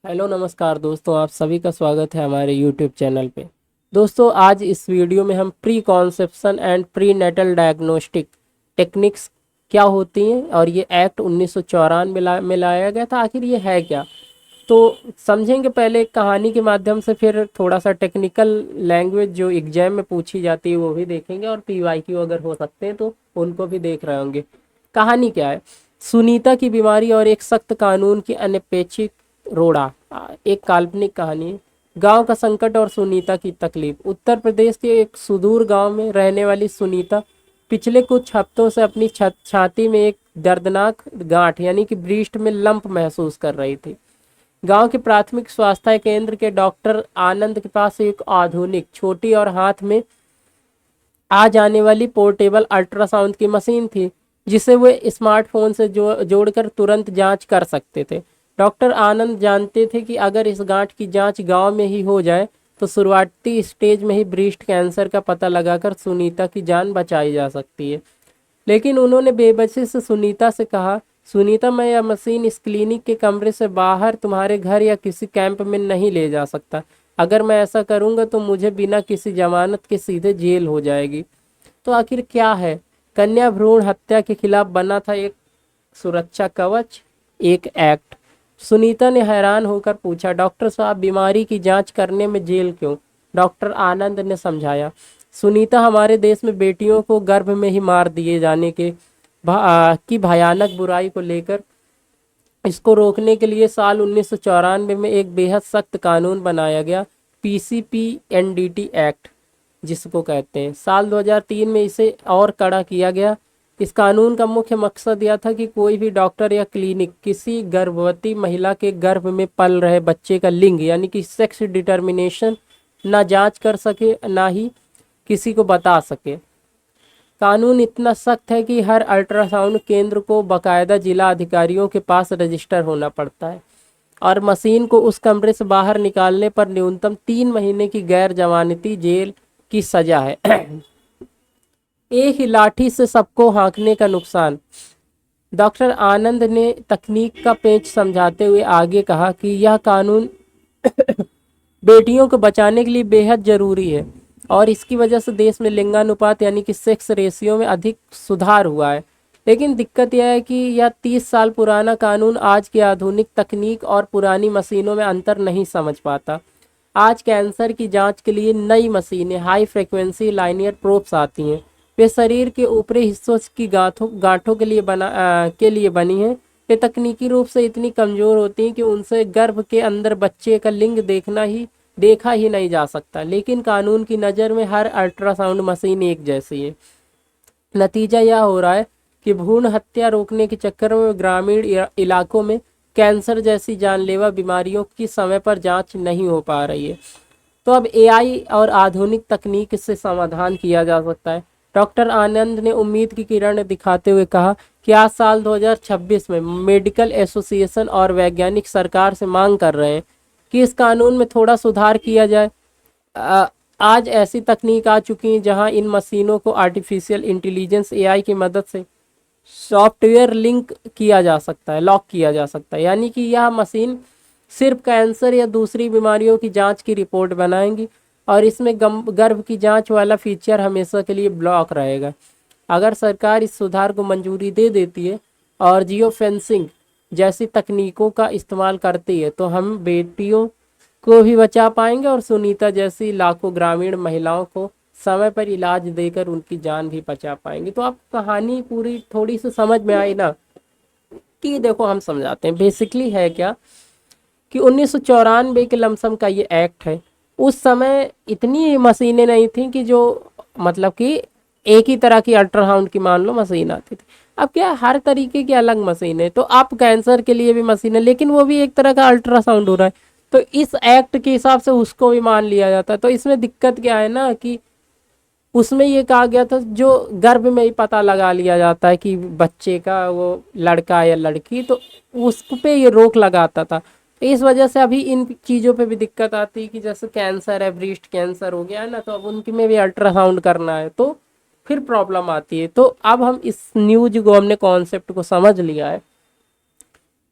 Hello नमस्कार दोस्तों, आप सभी का स्वागत है हमारे यूट्यूब चैनल पे। दोस्तों, आज इस वीडियो में हम preconception and prenatal diagnostic techniques क्या होती हैं और ये एक्ट 1994 में लाया गया था। आखिर ये है क्या, तो समझेंगे पहले एक कहानी के माध्यम से, फिर थोड़ा सा टेक्निकल लैंग्वेज जो एग्जाम में पूछी जाती है वो भी देखेंगे, और पीवाईक्यू अगर हो सकते हैं तो उनको भी देख रहे होंगे। कहानी क्या है? सुनीता की बीमारी और एक सख्त कानून की अनपेक्षित रोड़ा। एक काल्पनिक कहानी है। गांव का संकट और सुनीता की तकलीफ। उत्तर प्रदेश के एक सुदूर गांव में रहने वाली सुनीता पिछले कुछ हफ्तों से अपनी छाती में एक दर्दनाक गांठ यानी कि ब्रीस्ट में लंप महसूस कर रही थी। गांव के प्राथमिक स्वास्थ्य केंद्र के डॉक्टर आनंद के पास एक आधुनिक, छोटी और हाथ में आ जाने वाली पोर्टेबल अल्ट्रासाउंड की मशीन थी, जिसे वे स्मार्टफोन से जोड़कर तुरंत जांच कर सकते थे। डॉक्टर आनंद जानते थे कि अगर इस गांठ की जांच गांव में ही हो जाए तो शुरुआती स्टेज में ही ब्रेस्ट कैंसर का पता लगाकर सुनीता की जान बचाई जा सकती है। लेकिन उन्होंने बेबसी से सुनीता से कहा, सुनीता, मैं यह मशीन इस क्लिनिक के कमरे से बाहर तुम्हारे घर या किसी कैंप में नहीं ले जा सकता। अगर मैं ऐसा करूंगा तो मुझे बिना किसी जमानत के सीधे जेल हो जाएगी। तो आखिर क्या है? कन्या भ्रूण हत्या के खिलाफ बना था एक सुरक्षा कवच, एक एक्ट। सुनीता ने हैरान होकर पूछा, डॉक्टर साहब, बीमारी की जांच करने में जेल क्यों? डॉक्टर आनंद ने समझाया, सुनीता, हमारे देश में बेटियों को गर्भ में ही मार दिए जाने की भयानक बुराई को लेकर इसको रोकने के लिए साल 1994 में एक बेहद सख्त कानून बनाया गया, पीसीपी एनडीटी एक्ट जिसको कहते हैं। साल 2003 में इसे और कड़ा किया गया। इस कानून का मुख्य मकसद यह था कि कोई भी डॉक्टर या क्लिनिक किसी गर्भवती महिला के गर्भ में पल रहे बच्चे का लिंग यानी कि सेक्स डिटर्मिनेशन ना जांच कर सके, ना ही किसी को बता सके। कानून इतना सख्त है कि हर अल्ट्रासाउंड केंद्र को बाकायदा जिला अधिकारियों के पास रजिस्टर होना पड़ता है, और मशीन को उस कमरे से बाहर निकालने पर न्यूनतम 3 महीने की गैर जमानती जेल की सजा है। एक ही लाठी से सबको हाँकने का नुकसान। डॉक्टर आनंद ने तकनीक का पेच समझाते हुए आगे कहा कि यह कानून बेटियों को बचाने के लिए बेहद जरूरी है, और इसकी वजह से देश में लिंगानुपात यानी कि सेक्स रेशियो में अधिक सुधार हुआ है। लेकिन दिक्कत यह है कि यह 30 साल पुराना कानून आज की आधुनिक तकनीक और पुरानी मशीनों में अंतर नहीं समझ पाता। आज कैंसर की जांच के लिए नई मशीनें हाई फ्रिक्वेंसी लाइनियर प्रोब्स आती हैं। वे शरीर के ऊपरी हिस्सों की गांठों के लिए बनी हैं। ये तकनीकी रूप से इतनी कमजोर होती हैं कि उनसे गर्भ के अंदर बच्चे का लिंग देखा ही नहीं जा सकता। लेकिन कानून की नज़र में हर अल्ट्रासाउंड मशीन एक जैसी है। नतीजा यह हो रहा है कि भ्रूण हत्या रोकने के चक्कर में ग्रामीण इलाकों में कैंसर जैसी जानलेवा बीमारियों की समय पर जांच नहीं हो पा रही है। तो अब एआई और आधुनिक तकनीक से समाधान किया जा सकता है। डॉक्टर आनंद ने उम्मीद की किरण दिखाते हुए कहा कि आज साल 2026 में मेडिकल एसोसिएशन और वैज्ञानिक सरकार से मांग कर रहे हैं कि इस कानून में थोड़ा सुधार किया जाए। अ, आज ऐसी तकनीक आ चुकी है जहां इन मशीनों को आर्टिफिशियल इंटेलिजेंस एआई की मदद से सॉफ्टवेयर लिंक किया जा सकता है, लॉक किया जा सकता है, यानी कि यह मशीन सिर्फ कैंसर या दूसरी बीमारियों की जांच की रिपोर्ट बनाएंगी, और इसमें गर्भ की जांच वाला फीचर हमेशा के लिए ब्लॉक रहेगा। अगर सरकार इस सुधार को मंजूरी दे देती है और जियो फेंसिंग जैसी तकनीकों का इस्तेमाल करती है, तो हम बेटियों को भी बचा पाएंगे और सुनीता जैसी लाखों ग्रामीण महिलाओं को समय पर इलाज देकर उनकी जान भी बचा पाएंगे। तो आप कहानी पूरी थोड़ी सी समझ में आई ना? कि देखो, हम समझाते हैं बेसिकली है क्या, कि 1994 के लमसम का ये एक्ट है। उस समय इतनी मशीनें नहीं थी कि जो मतलब कि एक ही तरह की अल्ट्रासाउंड की मान लो मशीन आती थी। अब क्या है, हर तरीके की अलग मशीन है। तो आप कैंसर के लिए भी मशीन है, लेकिन वो भी एक तरह का अल्ट्रासाउंड हो रहा है, तो इस एक्ट के हिसाब से उसको भी मान लिया जाता है। तो इसमें दिक्कत क्या है ना, कि उसमें ये कहा गया था जो गर्भ में ही पता लगा लिया जाता है कि बच्चे का वो लड़का या लड़की, तो उस पे ये रोक लगाता था। तो इस वजह से अभी इन चीज़ों पे भी दिक्कत आती है कि जैसे कैंसर है, ब्रेस्ट कैंसर हो गया है ना, तो अब उनकी में भी अल्ट्रासाउंड करना है तो फिर प्रॉब्लम आती है। तो अब हम इस न्यूज को, हमने कॉन्सेप्ट को समझ लिया है,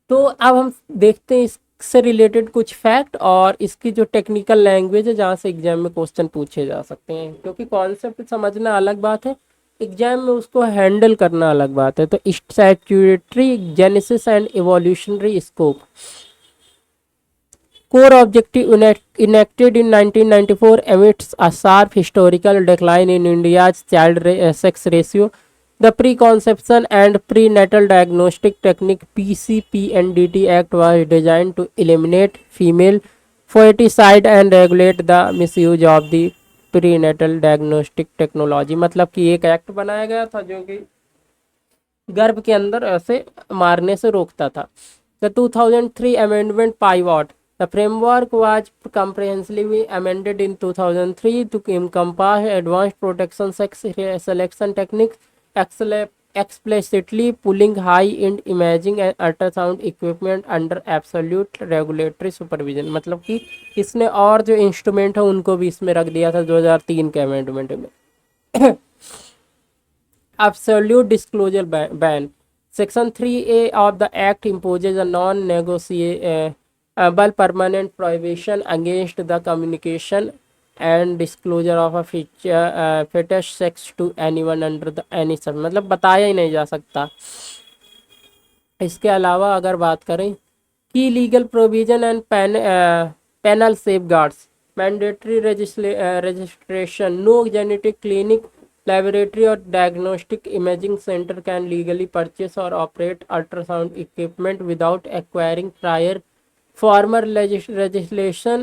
तो अब हम देखते हैं इस से रिलेटेड कुछ फैक्ट और इसकी जो टेक्निकल लैंग्वेज है जहाँ से एग्जाम में क्वेश्चन पूछे जा सकते हैं, क्योंकि कॉन्सेप्ट समझना अलग बात है, एग्जाम में उसको हैंडल करना अलग बात है। तो statutory genesis and evolutionary scope, core objective enacted in 1994 amidst a sharp historical decline in India's sex ratio. The Preconception and Prenatal Diagnostic Technique PCPNDT Act was designed to eliminate female foeticide and regulate the misuse of the prenatal diagnostic technology। मतलब कि एक act बनाया गया था जो कि गर्भ के अंदर ऐसे मारने से रोकता था। The 2003 amendment pivot, the framework was comprehensively amended in 2003 to encompass advanced protection sex selection techniques, explicitly pulling high-end imaging and ultrasound equipment under absolute regulatory supervision। मतलब कि इसने और जो इंस्ट्रूमेंट है उनको भी इसमें रख दिया था 2003 के अमेंडमेंट में। Absolute disclosure ban. Section 3A of the Act imposes a non-negotiable permanent prohibition against the communication and disclosure of a fetish sex to anyone under the any sub, मतलब बताया ही नहीं जा सकता। इसके अलावा अगर बात करें की legal provision and penal safeguards, mandatory registration, no genetic clinic laboratory or diagnostic imaging center can legally purchase or operate ultrasound equipment without acquiring prior former registration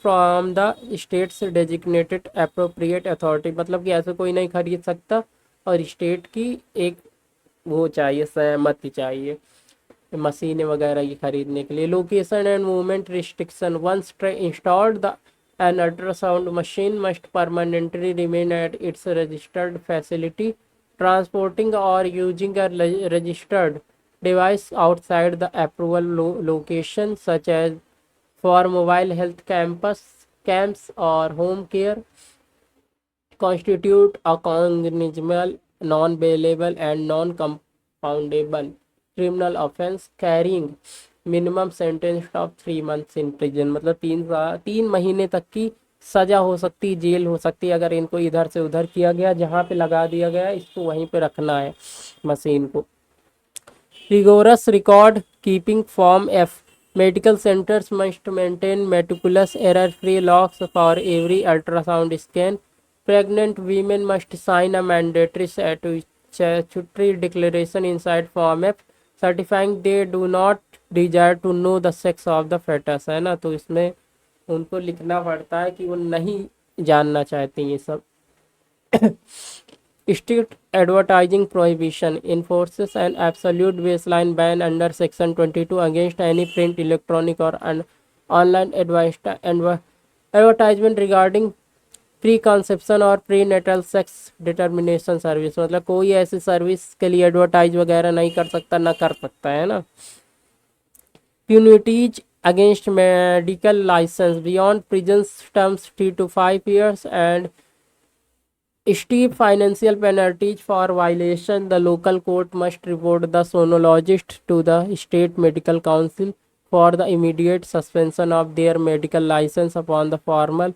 from the state's designated appropriate authority। मतलब कि ऐसे कोई नहीं खरीद सकता और state की एक वो चाहिए, सहमति चाहिए मशीनें वगैरह की खरीदने के लिए। Location and movement restriction, once installed the an ultrasound machine must permanently remain at its registered facility. Transporting or using a registered device outside the approval location, such as for mobile health camps or home care, constitute a cognizable, non-bailable and non-compoundable criminal offense carrying minimum sentence of 3 months in prison. मतलब 3 महीने तक की सजा हो सकती है, jail हो सकती है अगर इनको इधर से उधर किया गया, जहाँ पे लगा दिया गया इसको वहीं पे रखना है मशीन को। Rigorous record keeping form F, medical centres must maintain meticulous error free logs for every ultrasound scan. Pregnant women must sign a mandatory statutory declaration inside form F certifying they do not desire to know the sex of the foetus, है ना। तो इसमें उनको लिखना पड़ता है कि वो नहीं जानना चाहते ये सब। Strict advertising prohibition enforces an absolute baseline ban under section 22 against any print, electronic or online advertisement regarding preconception और prenatal sex determination service. मतलब कोई ऐसी सर्विस के लिए एडवर्टाइज वगैरह नहीं कर सकता, ना कर सकता है ना। Penalties against medical license beyond prison terms 3 to 5 years and steep financial penalties for violation. The local court must report the sonologist to the state medical council for the immediate suspension of their medical license upon the formal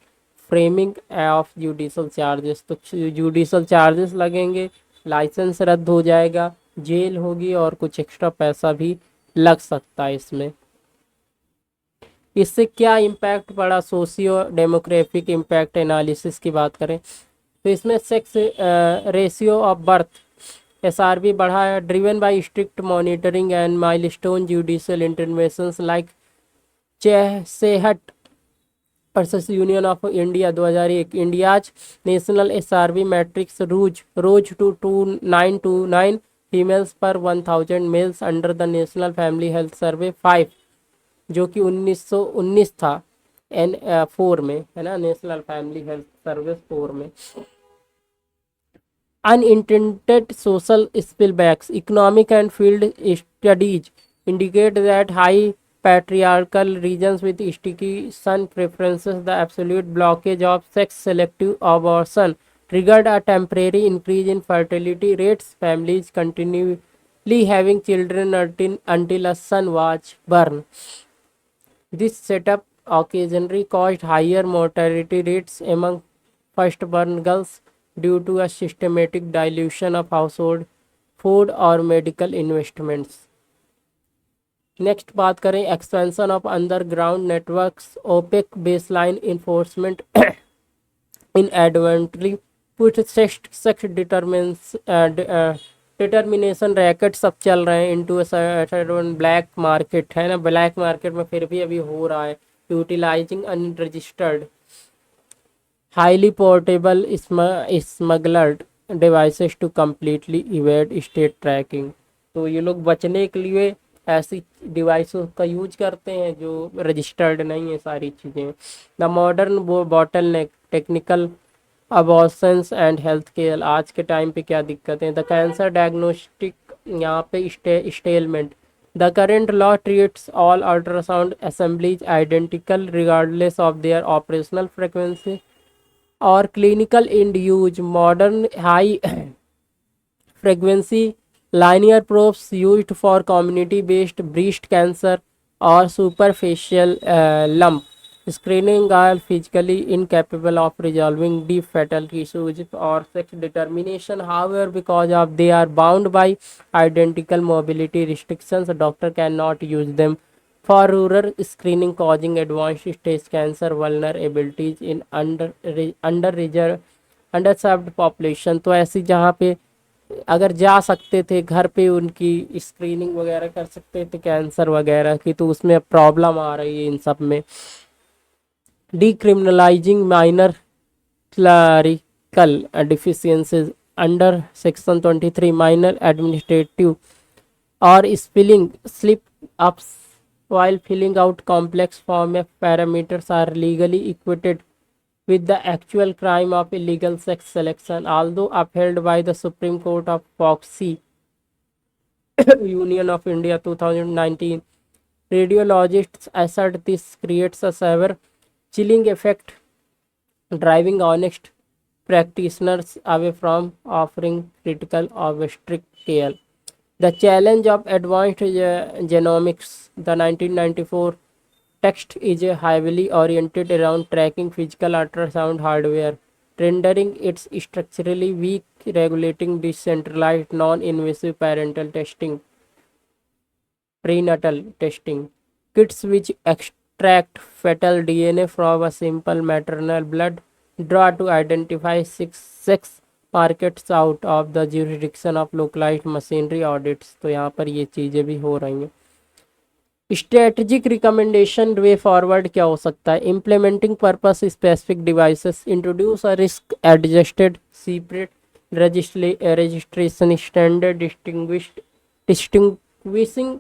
framing of judicial charges। तो judicial charges लगेंगे, licence रद्द हो जाएगा, jail होगी और कुछ extra पैसा भी लग सकता है इसमें। इससे क्या इम्पैक्ट पड़ा, सोशियो डेमोग्राफिक इम्पैक्ट एनालिसिस की बात करें तो इसमें sex ratio of birth SRB बढ़ा है, driven by strict monitoring and milestone judicial interventions like CEHAT versus union of India 2001, India's national SRB metrics rose to 2929 females per 1000 males under the national family health survey 5, जो कि 1919 था N4 में, है ना, national family health service 4 में। Unintended social spillbacks, economic and field studies indicate that high patriarchal regions with sticky son preferences, the absolute blockage of sex selective abortion triggered a temporary increase in fertility rates. Families continually ली having children until a son was born. This setup occasionally caused higher mortality rates among firstborn girls due to a systematic dilution of household food और medical investments. Next बात करें expansion of underground networks opaque baseline enforcement inadvertently put sex determination racket सब चल रहे हैं into black market है ना, black market में फिर भी अभी हो रहा है utilising unregistered highly portable smuggled devices to completely evade state tracking. तो ये लोग बचने के लिए ऐसी डिवाइसों का यूज करते हैं जो रजिस्टर्ड नहीं है सारी चीज़ें। The modern bottle neck technical abortions and health care, आज के टाइम पे क्या दिक्कत है। द कैंसर डायग्नोस्टिक, यहाँ पे स्टेलमेंट। The current law treats all ultrasound assemblies identical regardless of their operational frequency और clinical end use. Modern high frequency linear probes used for community based breast cancer or superficial lump screening are physically incapable of resolving deep fatal issues or sex determination. However, because of they are bound by identical mobility restrictions, a doctor cannot use them for rural screening, causing advanced stage cancer vulnerabilities in underserved population। तो ऐसी जहाँ पे अगर जा सकते थे घर पे उनकी स्क्रीनिंग वगैरह कर सकते थे कैंसर वगैरह की, तो उसमें प्रॉब्लम आ रही है इन सब में। Decriminalising minor clerical deficiencies under section 23 minor administrative और spelling slip ups while filling out complex form of parameters are legally equated with the actual crime of illegal sex selection, although upheld by the Supreme Court of Proxy Union of India 2019. Radiologists assert this creates a severe chilling effect, driving honest practitioners away from offering critical obstetric care. The challenge of advanced genomics, the 1994 text is heavily oriented around tracking physical ultrasound hardware, rendering it structurally weak, regulating decentralized non-invasive parental testing, prenatal testing, kits which extract fetal DNA from a simple maternal blood draw to identify sex markets out of the jurisdiction of localized machinery audits। तो यहाँ पर ये चीज़ें भी हो रही हैं। Strategic recommendation way forward क्या हो सकता है। Implementing purpose specific devices, introduce a risk adjusted separate registration standard distinguishing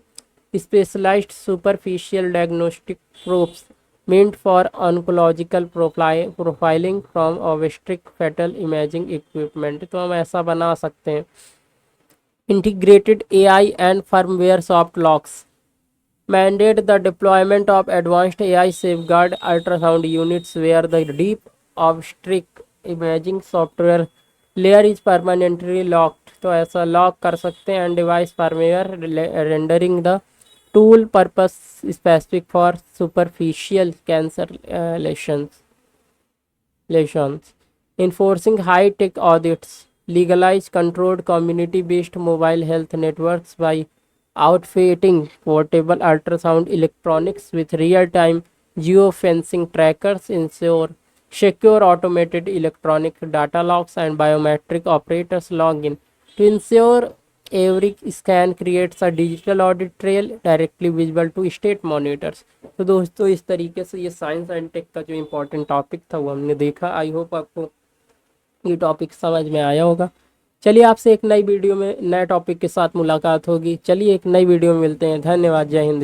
specialised superficial diagnostic probes meant for oncological profiling from obstetric fetal imaging equipment। तो हम ऐसा बना सकते हैं। integrated AI and firmware soft locks, mandate the deployment of advanced AI safeguard ultrasound units where the deep obstetric imaging software layer is permanently locked। तो ऐसा lock कर सकते हैं। And device firmware rendering the tool purpose specific for superficial cancer lesions, enforcing high-tech audits, legalize controlled community-based mobile health networks by outfitting portable ultrasound electronics with real-time geofencing trackers, ensure secure automated electronic data logs and biometric operators login to ensure every scan creates a digital audit trail directly visible to state monitors। तो दोस्तों इस तरीके से ये science and take का जो important topic था वो हमने देखा। आई होप आपको ये टॉपिक समझ में आया होगा। चलिए आपसे एक नई वीडियो में नए टॉपिक के साथ मुलाकात होगी। चलिए एक नई वीडियो में मिलते हैं। धन्यवाद। जय हिंद।